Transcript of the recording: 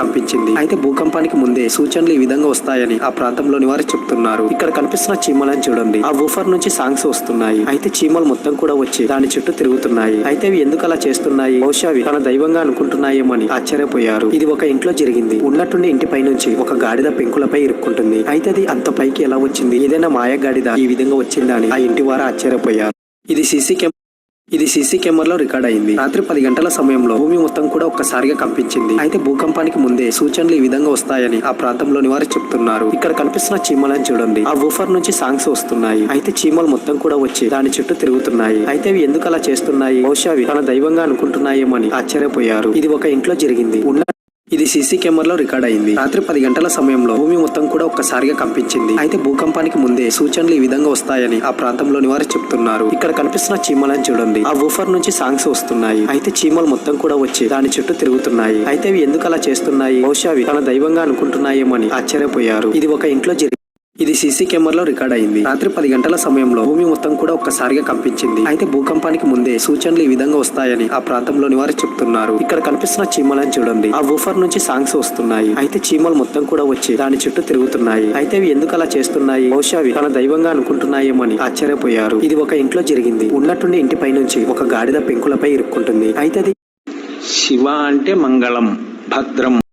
కంపించింది. అయితే భూకంపానికి ముందే సూచనలు ఈ విధంగా వస్తాయని ఆ ప్రాంతంలోని వారు చెప్తున్నారు. ఇక్కడ కనిపిస్తున్న చీమలను చూడండి. ఆ ఊఫర్ నుంచి సాంగ్స్ వస్తున్నాయి. అయితే చీమలు మొత్తం కూడా వచ్చి దాని చుట్టూ తిరుగుతున్నాయి. అయితే అవి ఎందుకు అలా చేస్తున్నాయి? బహుశా అవి తన దైవంగా అనుకుంటున్నాయేమని ఆశ్చర్యపోయారు. ఇది ఒక ఇంట్లో జరిగింది. ఉన్నట్టుండి ఇంటి పై నుంచి ఒక గాడిద పెంకులపై ఇరుక్కుంటుంది. అయితే అది అంత పైకి ఎలా వచ్చింది? ఏదైనా మాయ గాడిద ఈ విధంగా వచ్చిందా అని ఆ ఇంటి వారు ఆశ్చర్యపోయారు. ఇది సీసీ కెమెరాలో రికార్డ్ అయింది. రాత్రి 10 గంటల సమయంలో భూమి మొత్తం కూడా ఒక్కసారిగా కంపించింది. అయితే భూకంపానికి ముందే సూచనలు ఈ విధంగా వస్తాయని ఆ ప్రాంతంలోని వారు చెప్తున్నారు. ఇక్కడ కనిపిస్తున్న చీమలను చూడండి. ఆ ఊఫర్ నుంచి సాంగ్స్ వస్తున్నాయి. అయితే చీమలు మొత్తం కూడా వచ్చి దాని చుట్టూ తిరుగుతున్నాయి. అయితే అవి ఎందుకు అలా చేస్తున్నాయి? బహుశా అవి తన దైవంగా అనుకుంటున్నాయేమని ఆశ్చర్యపోయారు. ఇది ఒక ఇంట్లో జరిగింది. ఇది సీసీ కెమెరాలో రికార్డ్ అయింది. రాత్రి 10 గంటల సమయంలో భూమి మొత్తం కూడా ఒక్కసారిగా కంపించింది. అయితే భూకంపానికి ముందే సూచనలు ఈ విధంగా వస్తాయని ఆ ప్రాంతంలోని వారు చెప్తున్నారు. ఇక్కడ కనిపిస్తున్న చీమలను చూడండి. ఆ ఊఫర్ నుంచి సాంగ్స్ వస్తున్నాయి. అయితే చీమలు మొత్తం కూడా వచ్చి దాని చుట్టూ తిరుగుతున్నాయి. అయితే అవి ఎందుకు అలా చేస్తున్నాయి? బహుశా అవి తన దైవంగా అనుకుంటున్నాయేమని ఆశ్చర్యపోయారు. ఇది ఒక ఇంట్లో ఇది సీసీ కెమెరాలో రికార్డ్ అయింది. రాత్రి 10 గంటల సమయంలో భూమి మొత్తం కూడా ఒక్కసారిగా కంపించింది. అయితే భూకంపానికి ముందే సూచనలు ఈ విధంగా వస్తాయని ఆ ప్రాంతంలోని వారు చెప్తున్నారు. ఇక్కడ కనిపిస్తున్న చీమలను చూడండి. ఆ ఊఫర్ నుంచి సాంగ్స్ వస్తున్నాయి. అయితే చీమలు మొత్తం కూడా వచ్చి దాని చుట్టూ తిరుగుతున్నాయి. అయితే అవి ఎందుకు అలా చేస్తున్నాయి? బహుశా అవి తన దైవంగా అనుకుంటున్నాయేమని ఆశ్చర్యపోయారు. ఇది ఒక ఇంట్లో జరిగింది. ఉన్నట్టుండి ఇంటి పై నుంచి ఒక గాడిద పెంకులపై ఇరుక్కుంటుంది. అయితే అది శివ అంటే మంగళం, భద్రం.